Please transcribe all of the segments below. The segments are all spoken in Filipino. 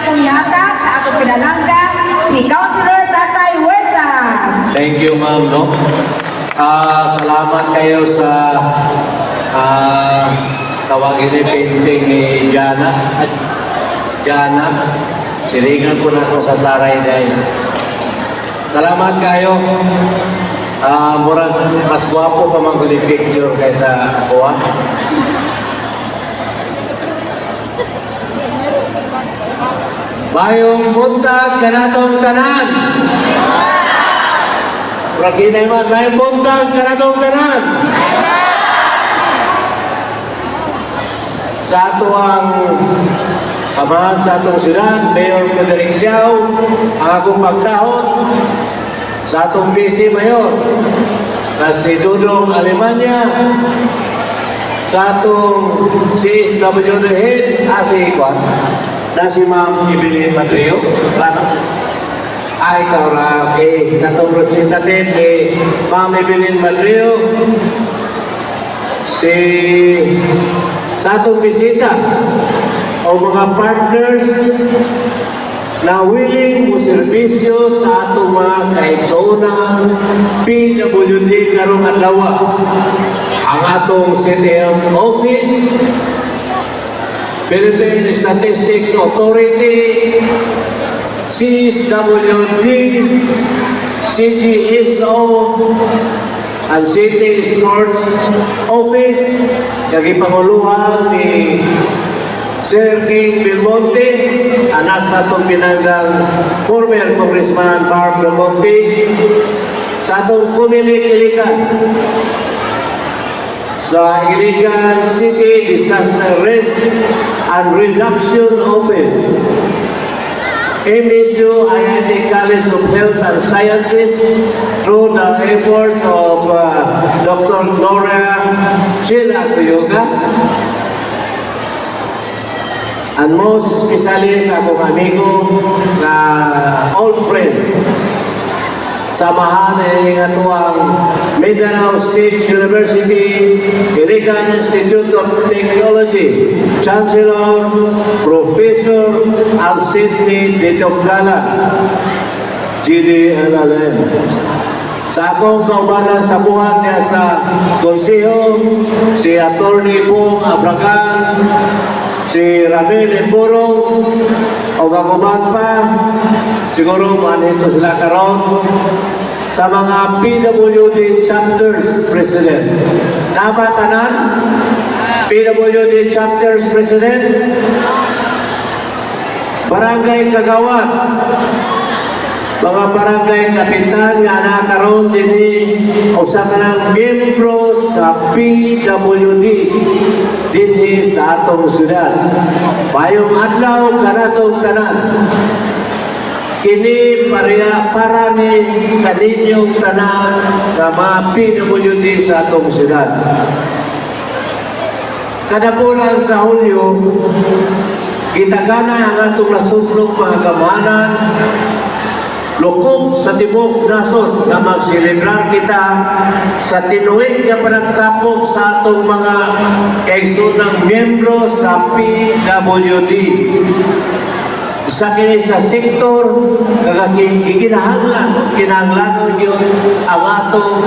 akong yatag sa akong pinalangga, si Councilor Tatay Huertas. Thank you, ma'am, no? Salamat kayo sa tawagin ni painting ni Jana. Jana, silingan ko na ito sa saray dahil. Salamat kayo. Murag mas gwapo pa man ko ni picture kaysa ako. Mayong buntag kanatong tanan. Raginay man, mayong buntag kanatong tanan. Sa ato ang amahan sa atong siyudad, Mayor Frederick Siao, ang akong pagkahon sa atong PC Mayor, na si Dudong Alemanya, sa atong CSWD Head, si Kwan, na si Ma'am Evelyn Madrio, ay kaura, okay, sa atong representative ni Ma'am Evelyn Madrio, sa atong bisita o mga partners na willing mo serbisyo sa atong mga kaigsoonang PWD karong adlaw. Ang atong City Health Office, Philippine Statistics Authority, CSWD, CGSO, ang City Sports Office, kagipanguluhan ni Sir King Belmonte, anak sa atong pinanggang former Congressman Barb Belmonte, sa atong Kumilik Iligan, sa Iligan City Disaster Risk and Reduction Office, MSU IIT College of Health and Sciences through the efforts of Dr. Nora Sheila Kuyoga, and most especially sa akong amigo na old friend, samahan ng atuang Mindanao State University, Iligan Institute of Technology, Chancellor, Professor Alcide de Tocala, GDLLM. Sa akong kaubanan sa buhat niya sa konseho, si Atty. Bong Abragan, si Ramil Emborong, o kaguban pa, siguro manito sila karon, sa mga PWD chapters president. Nabatanan? PWD chapters president? Barangay Kagawad, mga barangay kapitan nga nakaroon din usa ka ng miyembro sa PWD dinhi sa atong syudad. Mayong adlaw kanatong tanan, kini para ni kaninyong tanan nga mga PWD sa atong syudad. Kada bulan sa Hulyo, gitagana ang atong nasudlong mga gamanan lukop sa tibok nasod na magselebrar kita sa tinuig nga panagtapok sa atong mga kaigsoonang miyembro sa PWD. Sa kini sa sektor kinahanglan yun ang atong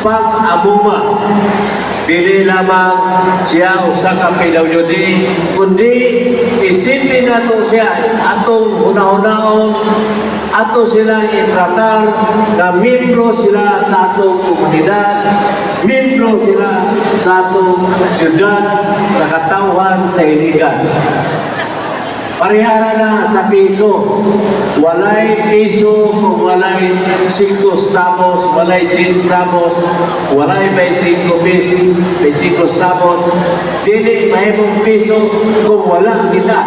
pag-amuma. Dili lamang siya usa ka PWD, kundi isipin nato siya atong hunahunahon, ato sila itratar na miyembro sila sa atong komunidad, miyembro sila sa atong syudad, sa katawhan sa Iligan. Parihara na sa piso. Walay piso kung walay 5 centavos, walay 10 centavos, walay 25 pesos, 25 centavos. Dili mahimong piso kung wala kita.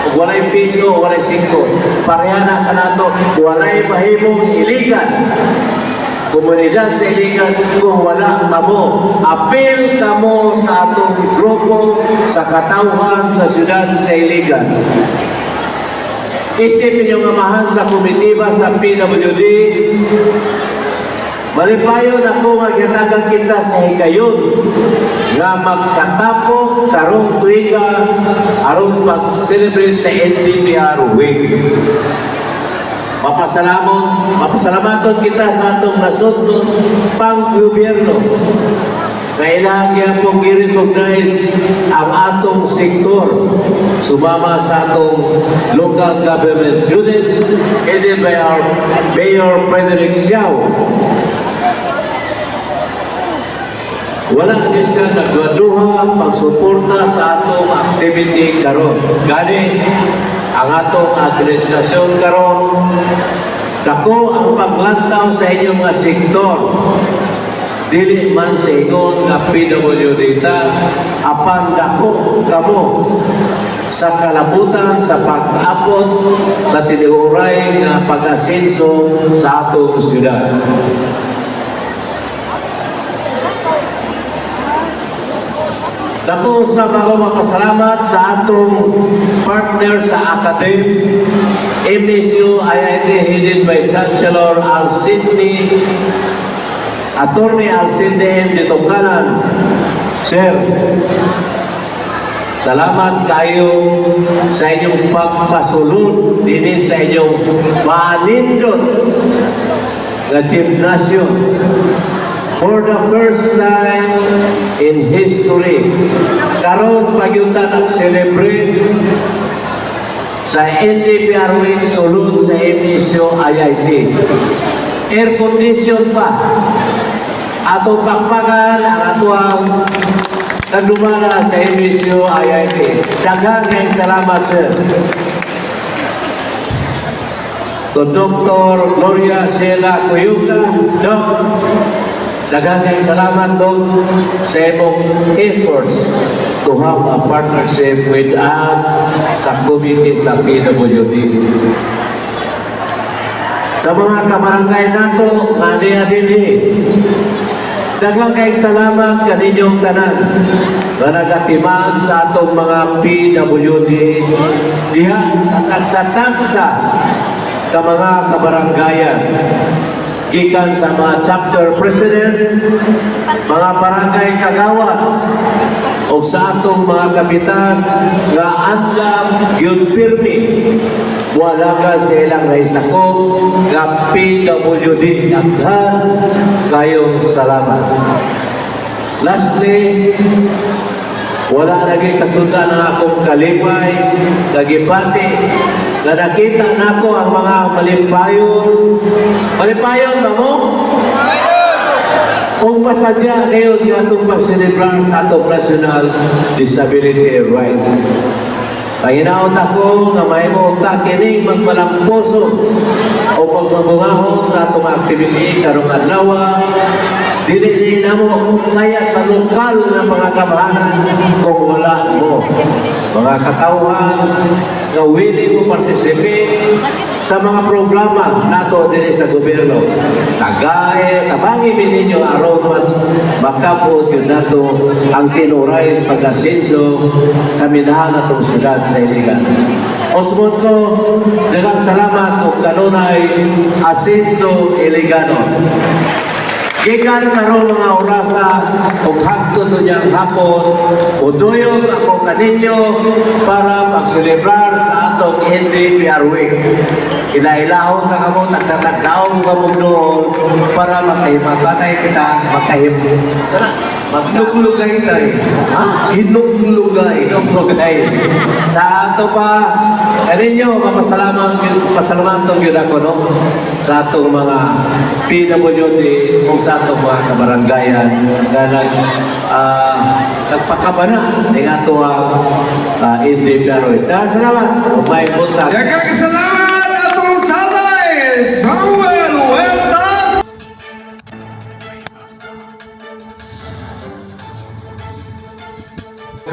Kung walay piso, walay 5. Parihara ka na ito, walay mahimong Iligan. Komunidad sa Iligan kung wala kamo. Apil kamo sa atong grupo sa katawhan sa syudad sa Iligan. Isipin yung amahan sa komitiba sa PWD Malipayon ako magyatagan kita sa higayon nga magkatapok karong tuiga aron pag-celebrate sa NDPR Week. Mapasalamaton kita sa atong nasudnon pang gobyerno. Kailangan pong i-recognize ang atong sektor sumama sa atong local government unit headed by our Mayor Frederick Siao. Wala na siya nagduha pagsuporta sa atong activity karon. Gani ang atong administrasyon karon, dako ang paglantaw sa inyong mga sektor. Dili man sa ingon nga PWD ta, apan dako kamo sa kalabutan sa pag-abot sa tinuray nga pag-asenso sa atong syudad. Dako sa ako mapasalamat sa atong partner sa academy, MSU IIT headed by Chancellor Alcinde, Attorney Alcinde M. Ditokanan. Sir, salamat kayo sa inyong pagpasulod din sa inyong manindot na gymnasium. For the first time in history, karon pagyutan ang celebrate sa NDPR Week sulod sa MSU IIT. Air condition pa. Atong pakpakan ang atuang nagdumana sa MSU IIT. Daghang kay salamat, sir. To Dr. Gloria Cela Cuyuca, Doc, daghang kay salamat, Doc, sa imong efforts to have a partnership with us sa committee sa PWD. Sa mga kabarangay nato, nga dinhi, daghang kay salamat kaninyong tanan nga nagatiman sa atong mga PWD diha sa tagsa-tagsa ka mga kabarangayan, gikan sa mga chapter presidents, mga barangay kagawad, o sa atong mga kapitan nga andam gyud pirmi wala ka sa ilang naisakop nga PWD. Daghan kayong salamat. Lastly, wala lagi kasundan ng akong kalipay, nagipati, na nakita nako ang mga malimpayon. Malimpayon ba mo? Kung pasadya kayo nga itong pagsilibrar sa atong National Disability Rights. Panginaot ako nga may mo ta kining magmalamposo o pagmabungahon sa atong activity karong adlaw. Dili na mo kaya sa lokal na mga kabahanan kung wala mo mga katawhan na willing mo participate sa mga programa nato din sa gobyerno. Tabangi ninyo aron mas makapot yun nato ang tinuray sa pag-asenso sa minahan natong syudad sa Iligan. Osmond ko, daghang salamat o kanunay asenso Iligano. Gikan karon mga orasa ug hangtod niyang hapon udoyon ako kaninyo para pagselebrar sa atong NDPR Week. Ilailahon ka kamo tagsa-tagsaon ka mo doon para makahimatay kita Hinuglugay tayo. Ha? Hinuglugay. Sa ato pa, kaninyo, pasalamatan yun ako, no? Sa atong mga PWD o sa atong mga kabarangayan na nagpakabana ng ato ang NDPR. Salamat. May punta. Daghang salamat atong tatay Samuel Huertas.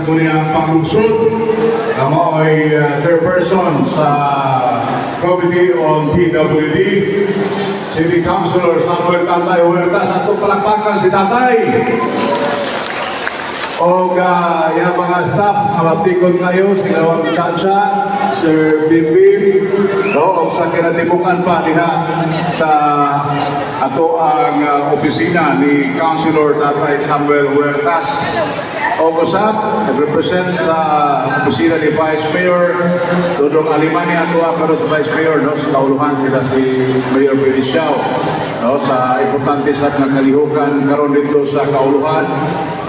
Muli ang panglungsod na mao'y chairperson sa Committee on PWD, City Councilor Samuel Tatay Huertas. Atong palakpakan si Tatay. O yung mga staff, maptikon kayo, sila ang chansya. Sir Bimbim, no, o sa kinatibukan pa diha sa ato ang opisina ni Councilor Tatay Samuel Huertas. O usap, nag-represent sa opisina ni Vice Mayor Dodong Alimani ato ang karon sa Vice Mayor, no, sa kauluhan sila si Mayor Feliciao, no, sa importante sa nga kalihukan karon dito sa kauluhan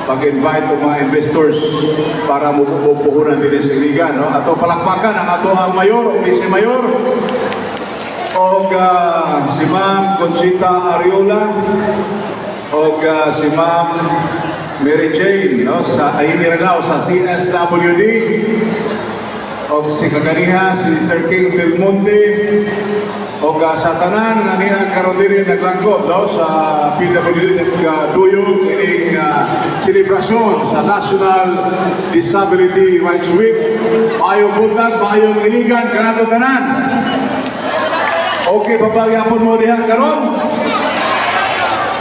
pag-invite ng mga investors para mupupuhunan din sa iligan, no? Ato palakpakan ang ato ang mayor o vice mayor o si Ma'am Conchita Ariola o si Ma'am Mary Jane, no, sa Ayiniralaw sa CSWD o si kaganiha si Sir King Belmonte o sa tanan nga niya karon diri naglangkob, no, sa PWD nagduyog ining selebrasyon sa National Disability Rights Week. Maayong buntag, maayong iligan kanato tanan. Okay, papagyapon mo diha karon.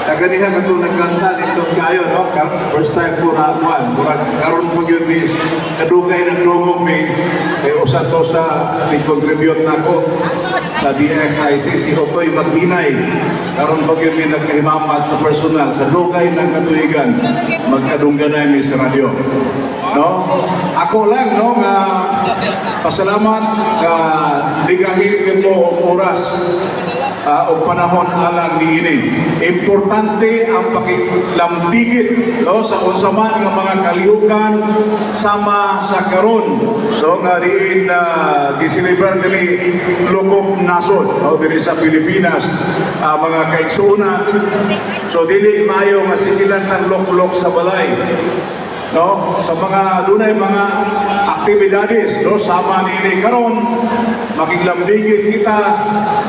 Naganihan ka itong nagkanta nito kayo, no? First time po na akuan. Karoon po yun is kadugay ng dumog mi. Kaya usa to sa nag-contribute na ko sa DXIC. Si Otoy Maghinay. Karoon po yun mi nagkahimamat sa personal. Sa dugay ng katuigan. Magkadungganay mi sa radio. No? Ako lang, no? Nga pasalamat nga ligahin mo ang oras o panahon alang niini. Importante ang pakilambigit, no, sa unsaman nga mga kalihukan sama sa karon, so nga diin gisilibrar dili lukop nasod, no, diri sa Pilipinas, mga kaigsuuna. So dili maayo nga sigilan ng lok-lok sa balay, no, sa mga dunay mga aktibidades, no, sama nini karon makiglambigit kita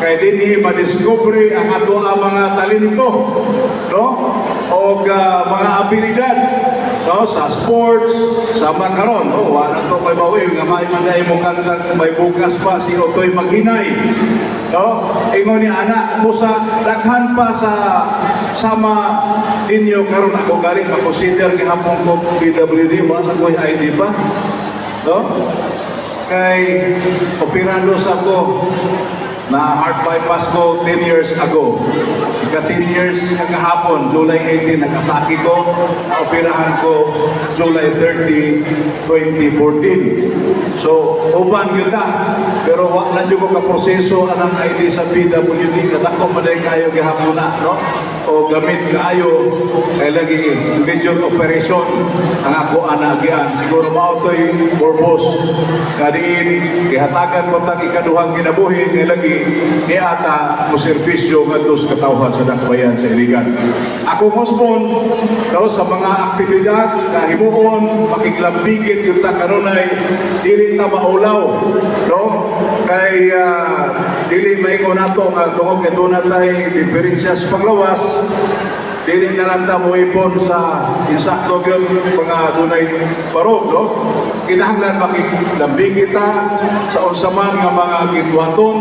kay dinhi madiscovery ang ato ang mga talento, no, o mga abilidad, no, sa sports sa makaron, no, wala to may bawi nga may manday mo kanta may bukas pa si Otoy Maghinay, no, ingon ni anak mo sa daghan pa sa sama ninyo karon. Ako galing makonsider gihapon ko PWD, wala ko ID pa, no, kay operando sa ko na heart bypass ko 10 years ago. Ika 10 years kahapon, July 18, nag-atake ko. Naoperahan ko July 30, 2014. So, uban yun na. Pero wala nyo ko ka-proseso anang ID sa PWD. Kadako maday kayo gihapon na, no? O gamit kayo kay lagi major operation ang ako anagian. Siguro mautoy purpose kadiin gihatagan mo tang ikaduhang kinabuhi kay lagi ni ata mo serbisyo ngadto sa katawhan sa dakbayan sa iligan. Ako husband daw sa mga aktibidad nga himuon makiglambigit yung ta kanunay dili ta maulaw, no, kay dili maingon nato nga tungod kay dunay diferensya sa paglawas. Dili na lang ta moipon sa insakto gyud mga dunay barog, no. Kinahanglan makiglambing kita sa unsaman nga mga gituhaton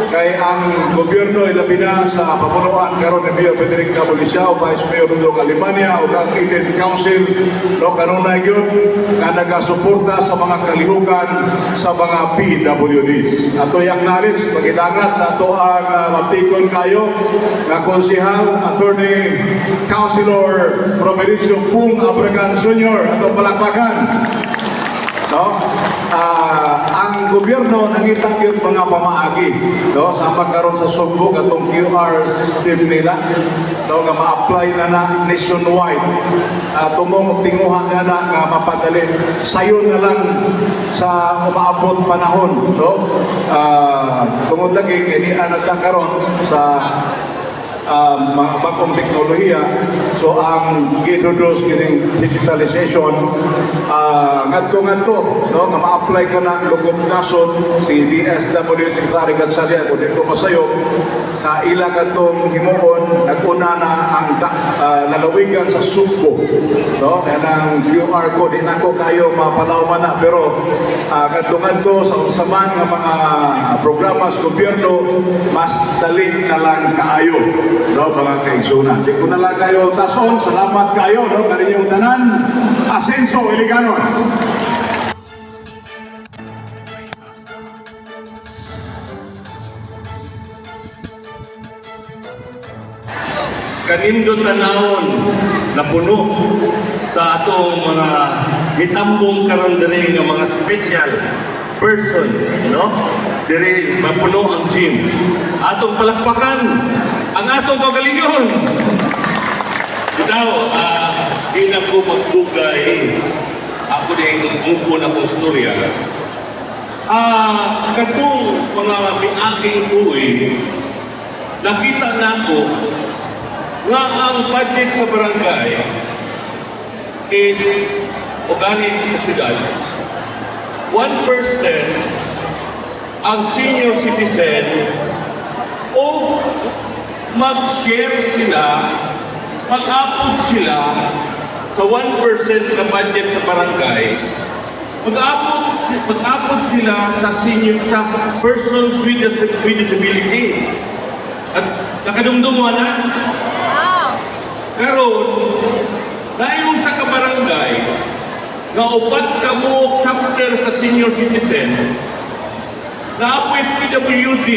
kay ang gobyerno ilabi na sa pamunuan karon ni Mayor Frederick Cabuliciao, Vice Mayor Dudong Alimania o ang Eden Council, no, kanunay gyud nga nagasuporta sa mga kalihukan sa mga PWDs. Ato yang knowledge pagidangat sa ato ang maptikon kayo nga konsehal Attorney Councilor Romericio Pung Abregan Sr. ato palakpakan, no. Ang gobyerno nangitang yung mga pamaagi, no, sa magkaroon sa sugbog atong QR system nila, no, nga ma-apply na nationwide. Tumong tinguha na nga mapadali sayo na lang sa umaabot panahon, no. Tungod lagi kini anata karon sa mga bagong teknolohiya. So ang giintroduce kining digitalization ngadto, no, nga ma-apply ka na lugop nasod si DSWD Secretary Gatsalia kung dito masayo na ila katong himuon naguna na ang lalawigan sa Sugbo, no, kanang QR code di nako kayo mapalawman na pero ngadto sa usaman nga mga programa sa gobyerno mas dali na lang kaayo, no, mga kaigsunan. Di ko na lang kayo tason. Salamat kayo, no, kaninyong tanan. Asenso Iliganon. kanindot tanawon na puno sa atong mga mitambong karon diri nga mga special persons, no? Diri mapuno ang gym. Atong palakpakan ang atong kagalingon. Itaw, di na ko magdugay. Ako din mukon akong storya. Katong mga miaging tuig, nakita nako nga ang budget sa barangay is organic sa syudad. 1% ang senior citizen o mag-share sila, mag-apod sila sa 1% na budget sa barangay, mag-apod sila sa senior, sa persons with disability. At nakadumdum mo na? Karon, dayon sa kabarangay, nga upat ka mo chapter sa senior citizen, na apoy PWD,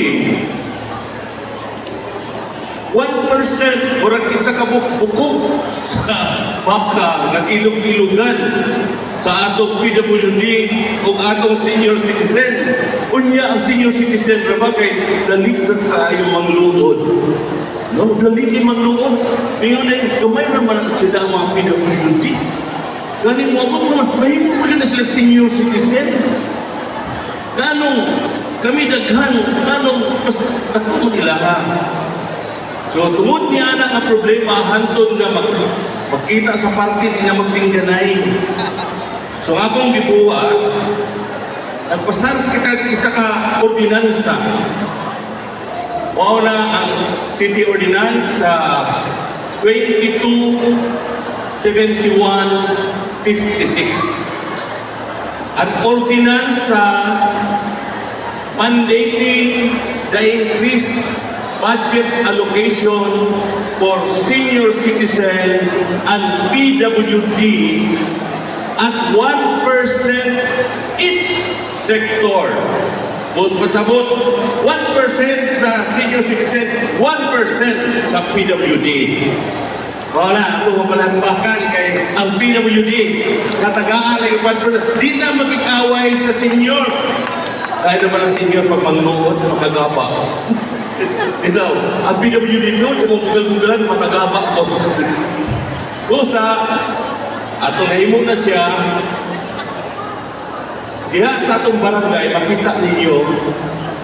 1% murag isa ka bukog sa baka ng ilog-ilogan sa atong PWD o atong senior citizen. Unya ang senior citizen ra kay dali ra kayo mangluod. No, dali kay mangluod. Ngayon gamay naman sila ang mga PWD. Gani mo abot mo na mahimo pa na sila senior citizen. Ganong kami daghan, ganong mas ako magilaha. So, tungod niya na ang problema, hantod na magkita sa party, di na magtingganay. So, akong gibuwa, nagpasar kita isa ka ordinansa. Mao na ang City Ordinance sa 2271-56. At ordinance sa mandating the increase budget allocation for senior citizen and PWD at 1% each sector. Kung pasabot, 1% sa senior citizen, 1% sa PWD. Wala, ito mapalagpakan kay ang PWD, katagaan ay 1%. Di na makikaway sa senior. Dahil naman ang senior pagpangluod, makagapa. Ito, ang PWD nyo, yung bugal-bugalan, makagaba ko. Kusa, ato nahimo na siya, diha sa atong barangay, makita ninyo,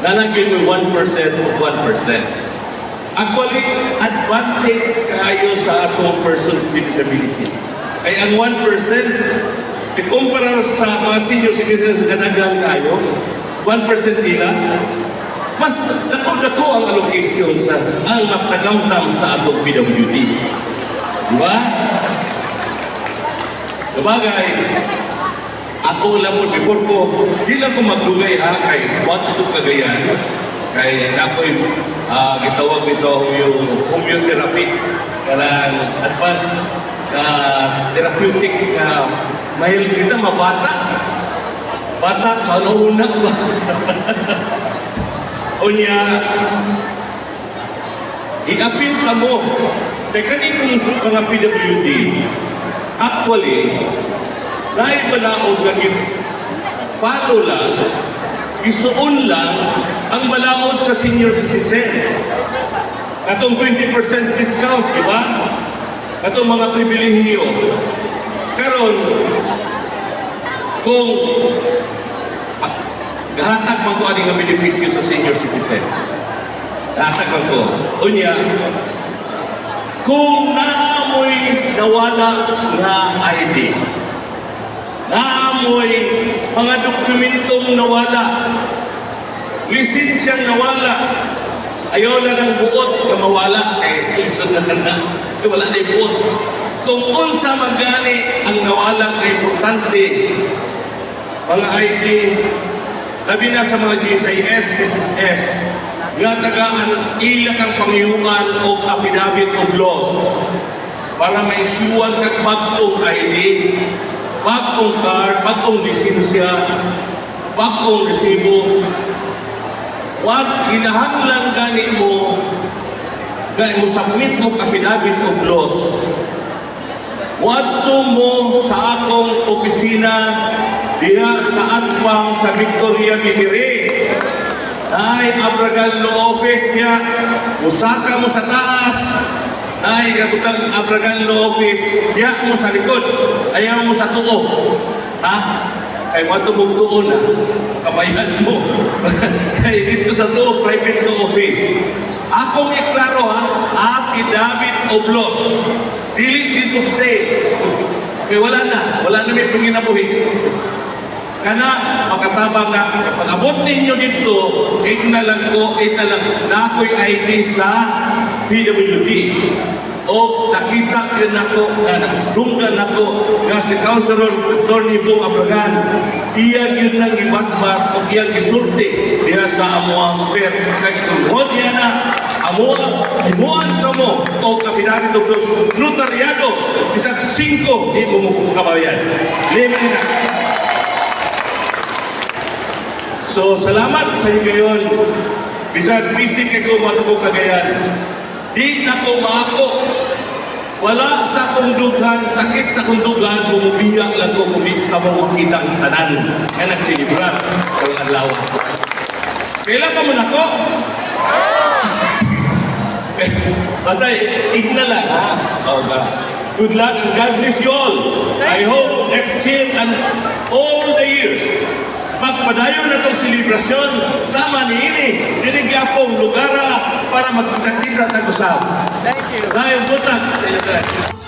nalagyan mo 1% o 1%. Actually, advantage kayo sa atong persons with disability. Ay ang 1%, ikumpara sa mga senior citizens na ganagan kayo, 1% nila, mas dako-dako ang allocation sa ang napagamtam sa atong PWD. Di ba? Sabagay, ako lang mo, before ko, di lang ko magdugay kay what to Cagayan, kay ako'y gitawag nito yung homeotherapy, kanang advanced therapeutic, mahil kita mabata. Bata, sa una ba? Unya, i-appeal ka mo. Teka nitong mga PWD, actually, dahil balaod na follow lang, isuon lang ang balaod sa senior citizen. Katong 20% discount, di ba? Katong mga pribilehiyo. Karon, kung gahatag man ko aning benepisyo sa senior citizen. Gahatag man ko. Unya, kung naamoy nawala nga ID, naamoy mga dokumentong nawala, lisensyang nawala, ayaw na ng buot na mawala, ilson na na, wala na yung buot. Kung unsa magani ang nawala na importante, mga ID, labi na sa mga GSIS, SSS, nga tagaan ilak ang pangyungan o affidavit of loss para maisuan kag bagong ID, bagong card, bagong lisensya, bagong resibo. Wag kinahanglan gani mo kay mo submit mo affidavit of loss. Wadto mo sa akong opisina diha sa Atwang sa Victoria Mihiri. Ay Abragal Law Office niya, usaka mo sa taas. Ay kabutang Abragal Law Office, diha mo sa likod, ayaw mo sa tuo. Ha? Kay wadto mo tuo na, kabayan mo. Kay dito sa tuo, private law office. Akong iklaro ha, affidavit of loss. Dili dito say. Kaya wala na may panginabuhi. Kana makatabang na pag-abot ninyo dito, 8 na lang na ako'y ID sa PWD. O nakita yun ako, dunggan ako nga si Councilor Atty. Bong Abragan. Iyang yun nang ibatbat o iyang isulti diha sa amuang fair. Kaya kung yan na, himuan ka mo o kapinari doktor notaryado, isang 5 di mo kabayan. Libre na. So, salamat sa inyo ngayon. Bisag busy kay ko matuko Cagayan. Di na ko maako. Wala sa akong dughan, sakit sa akong dughan, bumubiyak lang ko kung kamo makitang tanan nga nagsilibrat o adlaw. Kailan pa man ako? Basta igna lang ha. Good luck and God bless you all. I hope next year and all the years magpadayon na itong selebrasyon sama ni ini dinigyan akong lugar para magkita-kita tag-usap. Thank you. Dahil butang sa inyo.